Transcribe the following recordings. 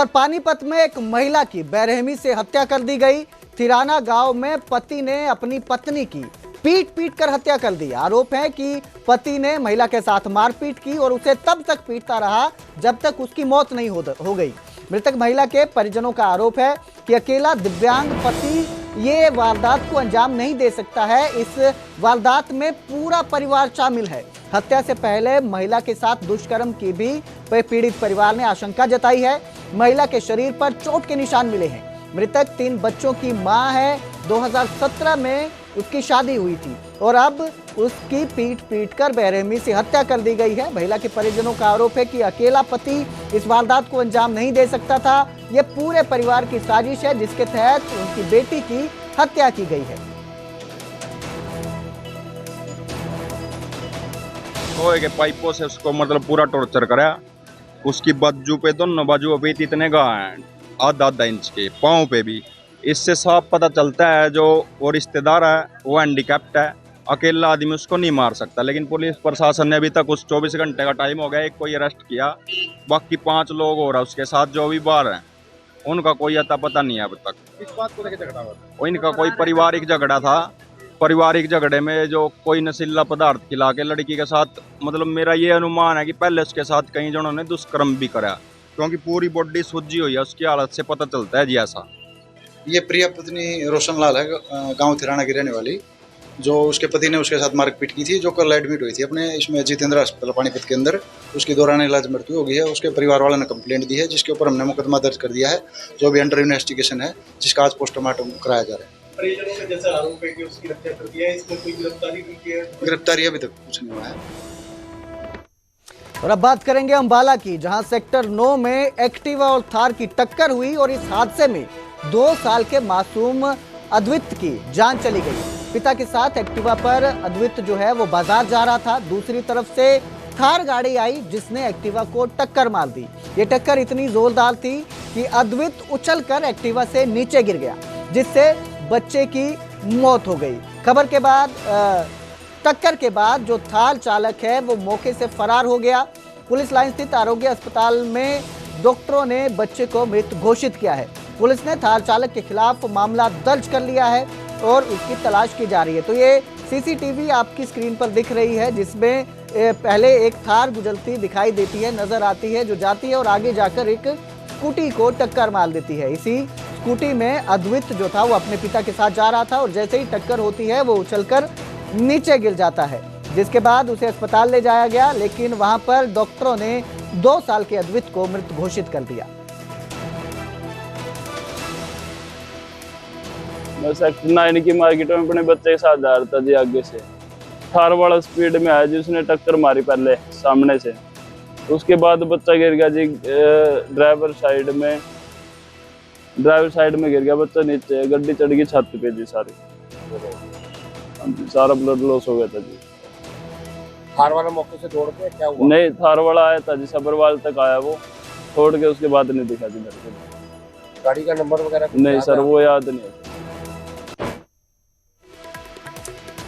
और पानीपत में एक महिला की बेरहमी से हत्या कर दी गई। थिराना गांव में पति ने अपनी पत्नी की पीट कर हत्या कर दी। आरोप है कि पति ने महिला के साथ मारपीट की और उसे तब तक पीटता रहा जब तक उसकी मौत नहीं हो गई। मृतक महिला के परिजनों का आरोप है कि अकेला दिव्यांग पति ये वारदात को अंजाम नहीं दे सकता है। इस वारदात में पूरा परिवार शामिल है। हत्या से पहले महिला के साथ दुष्कर्म की भी पीड़ित परिवार ने आशंका जताई है। महिला के शरीर पर चोट के निशान मिले हैं। मृतक 3 बच्चों की मां है। 2017 में उसकी शादी हुई थी और अब उसकी पीट कर बेरहमी से हत्या कर दी गई है। महिला के परिजनों का आरोप है कि अकेला पति इस वारदात को अंजाम नहीं दे सकता था। यह पूरे परिवार की साजिश है जिसके तहत उनकी बेटी की हत्या की गई है। लोहे के पाइपों से उसको मतलब पूरा टॉर्चर कराया। उसकी बाजू पे दोनों बाजुओं पे इतने घाव हैं, आधा इंच के, पाँव पे भी। इससे साफ पता चलता है जो वो रिश्तेदार है वो हैंडीकैप्ड है। अकेला आदमी उसको नहीं मार सकता। लेकिन पुलिस प्रशासन ने अभी तक उस 24 घंटे का टाइम हो गया, एक को अरेस्ट किया, बाकी 5 लोग हो रहा उसके साथ जो भी बाहर हैं, उनका कोई अता पता नहीं है अब तक। इस बात को लेकर झगड़ा हुआ था? इनका कोई पारिवारिक झगड़ा था। पारिवारिक झगड़े में जो कोई नशीला पदार्थ खिला के लड़की के साथ, मतलब मेरा ये अनुमान है कि पहले उसके साथ कई जनों ने दुष्कर्म भी करा, क्योंकि पूरी बॉडी सूजी हुई है। उसकी हालत से पता चलता है जी ऐसा। ये प्रिया पत्नी रोशन लाल है, गांव थिराना की रहने वाली, जो उसके पति ने उसके साथ मारपीट की थी, जो कल एडमिट हुई थी अपने इसमें जितेंद्र अस्पताल पानीपत के अंदर। उसकी दौरान इलाज मृत्यु हो गई है। उसके परिवार वालों ने कंप्लेंट दी है, जिसके ऊपर हमने मुकदमा दर्ज कर दिया है, जो भी अंडर इन्वेस्टिगेशन है, जिसका आज पोस्टमार्टम कराया जा रहा है। परिजनों का जैसा आरोप है कि उसकी हत्या कर दिया है, इसमें कोई गिरफ्तारी भी की है? गिरफ्तारी अभी तक कुछ नहीं हुआ है। और अब बात करेंगे अंबाला की, जहां सेक्टर 9 में एक्टिवा और थार की टक्कर हुई और इस हादसे में 2 साल के मासूम अद्वित की जान चली गई। पिता के साथ एक्टिवा पर अद्वित जो है वो बाजार जा रहा था। दूसरी तरफ से थार गाड़ी आई जिसने एक्टिवा को टक्कर मार दी। ये टक्कर इतनी जोरदार थी कि अद्वित उछलकर एक्टिवा से नीचे गिर गया, जिससे बच्चे की मौत हो गई। खबर के बाद टक्कर के बाद जो थार चालक है वो मौके से फरार हो गया। पुलिस लाइन स्थित आरोग्य अस्पताल में डॉक्टरों ने बच्चे को मृत घोषित किया है। पुलिस ने थार चालक के खिलाफ मामला दर्ज कर लिया है और उसकी तलाश की जा रही है। तो ये सीसीटीवी आपकी स्क्रीन पर दिख रही है, जिसमें पहले एक थार गुजरती दिखाई देती है, नजर आती है, जो जाती है और आगे जाकर एक स्कूटी को टक्कर मार देती है। इसी स्कूटी में अद्वित जो था वो अपने पिता के साथ जा रहा था और जैसे ही टक्कर होती है वो उछलकर नीचे गिर जाता है, जिसके बाद उसे अस्पताल ले जाया गया, लेकिन वहां पर डॉक्टरों ने 2 साल के अद्वित को मृत घोषित कर दिया। मैं सेक्टर 9 की मार्केट में अपने बच्चे के साथ जा रहा था जी। आगे से थार वाला स्पीड में आया जी, उसने टक्कर मारी पहले सामने से। उसके बाद बच्चा गिर गया जी, ड्राइवर साइड में गिर गया बच्चा नीचे। गड्डी चढ़ गई छत पे जी सारी, सारा ब्लड लॉस हो गया था जी। थार वाला मौके से दौड़ के क्या हुआ? नहीं, थार वाला आया था जी, सबरवाल तक आया, वो छोड़ के उसके बाद नहीं दिखा जी मेरे को। गाड़ी का नंबर वगैरह नहीं सर, वो याद नहीं है।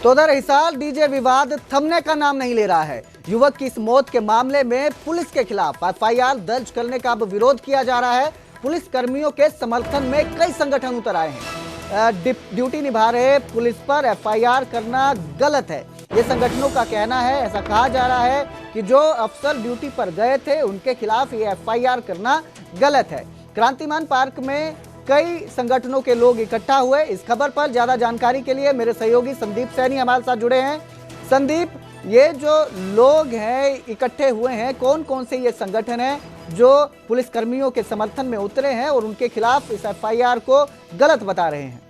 तो उधर हिसार डीजे विवाद थमने का नाम नहीं ले रहा है। युवक की इस मौत के मामले में पुलिस के खिलाफ एफआईआर दर्ज करने का अब विरोध किया जा रहा है। पुलिस कर्मियों के समर्थन में कई संगठन उतर आए हैं। ड्यूटी निभा रहे पुलिस पर एफआईआर करना गलत है, ये संगठनों का कहना है। ऐसा कहा जा रहा है कि जो अफसर ड्यूटी पर गए थे उनके खिलाफ ये एफआईआर करना गलत है। क्रांतिमान पार्क में कई संगठनों के लोग इकट्ठा हुए। इस खबर पर ज्यादा जानकारी के लिए मेरे सहयोगी संदीप सैनी हमारे साथ जुड़े हैं। संदीप, ये जो लोग हैं इकट्ठे हुए हैं, कौन कौन से ये संगठन हैं जो पुलिस कर्मियों के समर्थन में उतरे हैं और उनके खिलाफ इस एफआईआर को गलत बता रहे हैं?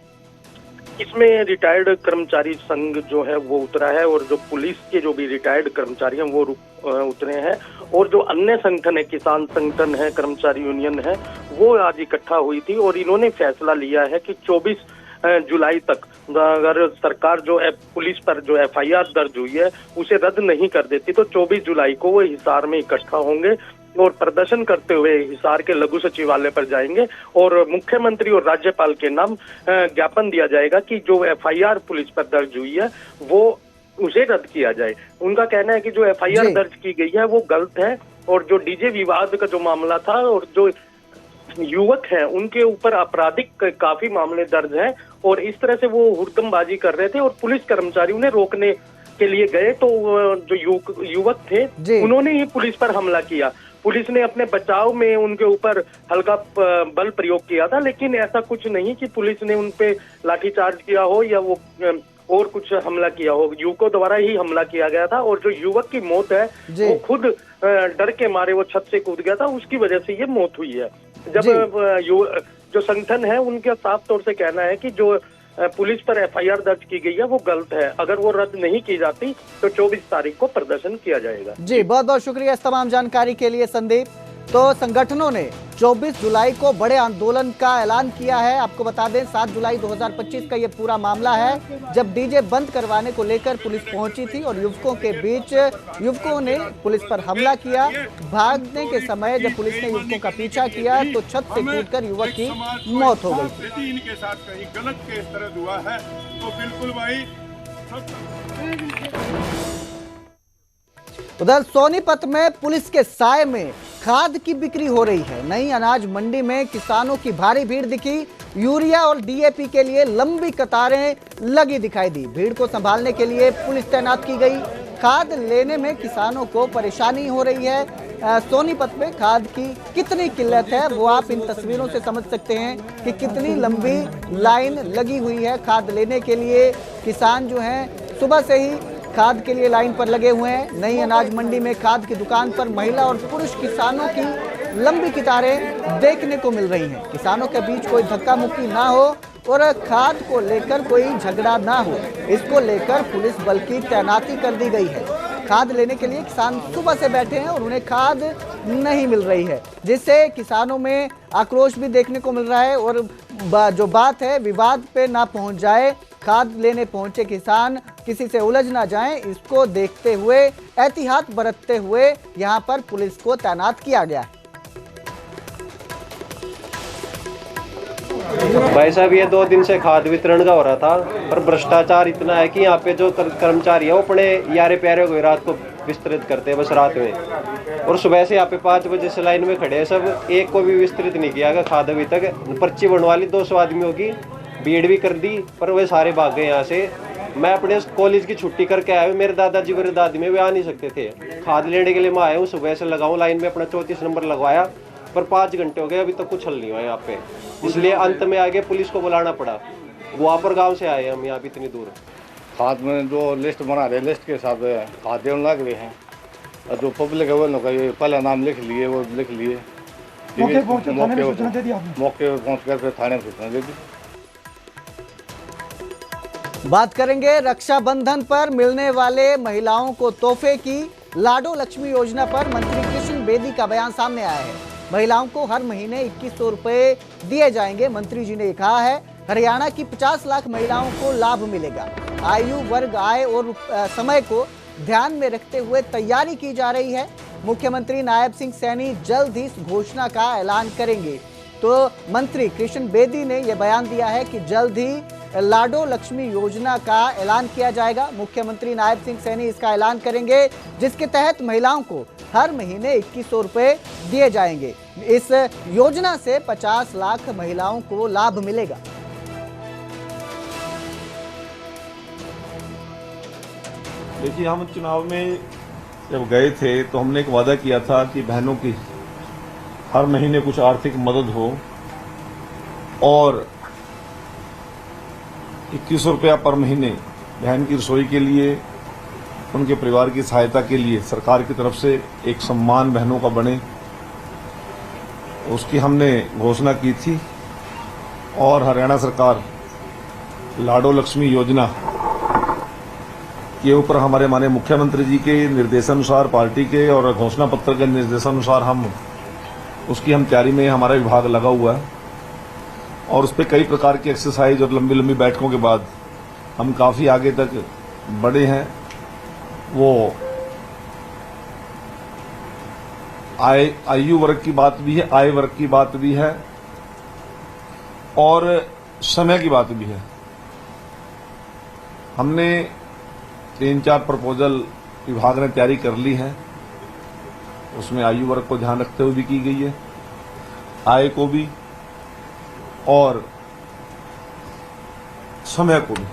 इसमें रिटायर्ड कर्मचारी संघ जो है वो उतरा है और जो पुलिस के जो भी रिटायर्ड कर्मचारी हैं वो उतरे हैं, और जो अन्य संगठन है, किसान संगठन है, कर्मचारी यूनियन है, वो आज इकट्ठा हुई थी और इन्होंने फैसला लिया है कि 24 जुलाई तक अगर सरकार जो पुलिस पर जो एफआईआर दर्ज हुई है उसे रद्द नहीं कर देती तो 24 जुलाई को वो हिसार में इकट्ठा होंगे और प्रदर्शन करते हुए हिसार के लघु सचिवालय पर जाएंगे और मुख्यमंत्री और राज्यपाल के नाम ज्ञापन दिया जाएगा कि जो एफआईआर पुलिस पर दर्ज हुई है वो उसे रद्द किया जाए। उनका कहना है कि जो एफआईआर दर्ज की गई है वो गलत है और जो डीजे विवाद का जो मामला था और जो युवक हैं उनके ऊपर आपराधिक काफी मामले दर्ज हैं और इस तरह से वो हुड़दंगबाजी कर रहे थे और पुलिस कर्मचारी उन्हें रोकने के लिए गए तो जो युवक थे उन्होंने ही पुलिस पर हमला किया। पुलिस ने अपने बचाव में उनके ऊपर हल्का बल प्रयोग किया था, लेकिन ऐसा कुछ नहीं कि पुलिस ने उन पे लाठीचार्ज किया हो या वो और कुछ हमला किया हो। युवकों द्वारा ही हमला किया गया था और जो युवक की मौत है वो खुद डर के मारे वो छत से कूद गया था, उसकी वजह से ये मौत हुई है। जब जो संगठन है उनका साफ तौर से कहना है कि जो पुलिस पर एफआईआर दर्ज की गई है वो गलत है, अगर वो रद्द नहीं की जाती तो 24 तारीख को प्रदर्शन किया जाएगा। जी बहुत बहुत शुक्रिया इस तमाम जानकारी के लिए संदीप। तो संगठनों ने 24 जुलाई को बड़े आंदोलन का ऐलान किया है। आपको बता दें 7 जुलाई 2025 का ये पूरा मामला है जब डीजे बंद करवाने को लेकर पुलिस पहुंची थी और युवकों के बीच युवकों ने पुलिस पर हमला किया। भागने के समय जब पुलिस ने युवकों का पीछा किया तो छत से कूदकर युवक की मौत हो गई। इनके साथ कहीं गलत केस दर्ज हुआ है तो बिल्कुल भाई उधर सोनीपत में पुलिस के साए में खाद की बिक्री हो रही है। नई अनाज मंडी में किसानों की भारी भीड़ दिखी। यूरिया और डीएपी के लिए लंबी कतारें लगी दिखाई दी। भीड़ को संभालने के लिए पुलिस तैनात की गई। खाद लेने में किसानों को परेशानी हो रही है। सोनीपत में खाद की कितनी किल्लत है वो आप इन तस्वीरों से समझ सकते हैं कि कितनी लंबी लाइन लगी हुई है खाद लेने के लिए। किसान जो हैं सुबह से ही खाद के लिए लाइन पर लगे हुए हैं। नई अनाज मंडी में खाद की दुकान पर महिला और पुरुष किसानों की लंबी कतारें देखने को मिल रही हैं। किसानों के बीच कोई धक्का मुक्की ना हो और खाद को लेकर कोई झगड़ा ना हो, इसको लेकर पुलिस बल की तैनाती कर दी गई है। खाद लेने के लिए किसान सुबह से बैठे हैं और उन्हें खाद नहीं मिल रही है, जिससे किसानों में आक्रोश भी देखने को मिल रहा है। और जो बात है विवाद पे ना पहुंच जाए, खाद लेने पहुंचे किसान किसी से उलझ ना जाएं, इसको देखते हुए एहतियात बरतते हुए यहां पर पुलिस को तैनात किया गया है। भाई साहब ये 2 दिन से खाद वितरण का हो रहा था, पर भ्रष्टाचार इतना है कि यहाँ पे जो कर्मचारी है वो अपने यारे प्यारे को रात को विस्तृत करते हैं बस रात में, और सुबह से यहाँ पे 5 बजे से लाइन में खड़े हैं सब। एक को भी विस्तृत नहीं किया गया खाद अभी तक। पर्ची बनवा ली 200 आदमियों की, भीड़ भी कर दी, पर वे सारे भाग गए यहाँ से। मैं अपने कॉलेज की छुट्टी करके आया हूँ, मेरे दादाजी मेरे दादी में वे आ नहीं सकते थे। खाद लेने के लिए मैं आया हूँ, सुबह से लगाऊँ लाइन में, अपना 34 नंबर लगवाया, पर 5 घंटे हो गए अभी तक कुछ हल नहीं हुआ यहाँ पे। इसलिए अंत में आगे पुलिस को बुलाना पड़ा। गुआपर गांव से आए हम यहाँ पे इतनी दूर। खाद में जो लिस्ट बना रहे लिस्ट के हिसाब से खाद देने लग रहे हैं, और जो पब्लिक है वो लोग पहला नाम लिख लिए, वो लिख लिए। मौके पर पहुँच कर फिर थाने में सूचना दे दी। बात करेंगे रक्षाबंधन पर मिलने वाले महिलाओं को तोहफे की। लाडो लक्ष्मी योजना पर मंत्री कृष्ण बेदी का बयान सामने आया है। महिलाओं को हर महीने 2100 रुपए दिए जाएंगे। मंत्री जी ने कहा है हरियाणा की 50 लाख महिलाओं को लाभ मिलेगा। आयु वर्ग आय और समय को ध्यान में रखते हुए तैयारी की जा रही है। मुख्यमंत्री नायब सिंह सैनी जल्द ही इस घोषणा का ऐलान करेंगे। तो मंत्री कृष्ण बेदी ने यह बयान दिया है कि जल्द ही लाडो लक्ष्मी योजना का ऐलान किया जाएगा। मुख्यमंत्री नायब सिंह सैनी इसका ऐलान करेंगे, जिसके तहत महिलाओं को हर महीने 2100 रुपए दिए जाएंगे। इस योजना से 50 लाख महिलाओं को लाभ मिलेगा। देखिए, हम चुनाव में जब गए थे तो हमने एक वादा किया था कि बहनों की हर महीने कुछ आर्थिक मदद हो, और 2100 रुपया पर महीने बहन की रसोई के लिए, उनके परिवार की सहायता के लिए सरकार की तरफ से एक सम्मान बहनों का बने, उसकी हमने घोषणा की थी। और हरियाणा सरकार लाडो लक्ष्मी योजना के ऊपर हमारे माननीय मुख्यमंत्री जी के निर्देशानुसार, पार्टी के और घोषणा पत्र के निर्देशानुसार हम तैयारी में हमारा विभाग लगा हुआ है। और उस पर कई प्रकार की एक्सरसाइज और लंबी लंबी बैठकों के बाद हम काफ़ी आगे तक बढ़े हैं। वो आयु वर्ग की बात भी है, आय वर्ग की बात भी है, और समय की बात भी है। हमने 3-4 प्रपोजल विभाग ने तैयारी कर ली है, उसमें आयु वर्ग को ध्यान रखते हुए भी की गई है। आय को भी और समय को भी।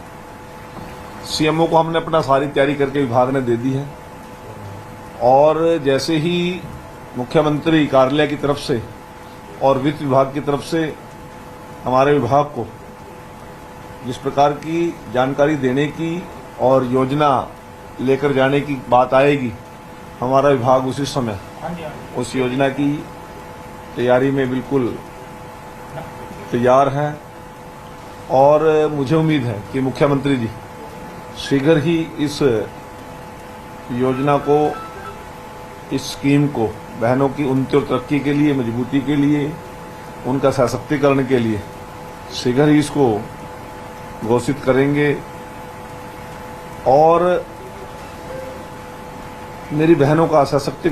सीएमओ को हमने अपना सारी तैयारी करके विभाग ने दे दी है और जैसे ही मुख्यमंत्री कार्यालय की तरफ से और वित्त विभाग की तरफ से हमारे विभाग को जिस प्रकार की जानकारी देने की और योजना लेकर जाने की बात आएगी, हमारा विभाग उसी समय उस योजना की तैयारी में बिल्कुल तैयार है और मुझे उम्मीद है कि मुख्यमंत्री जी शीघ्र ही इस योजना को, इस स्कीम को बहनों की उन्नति और तरक्की के लिए, मजबूती के लिए, उनका सशक्तिकरण के लिए शीघ्र ही इसको घोषित करेंगे और मेरी बहनों का सशक्तिकरण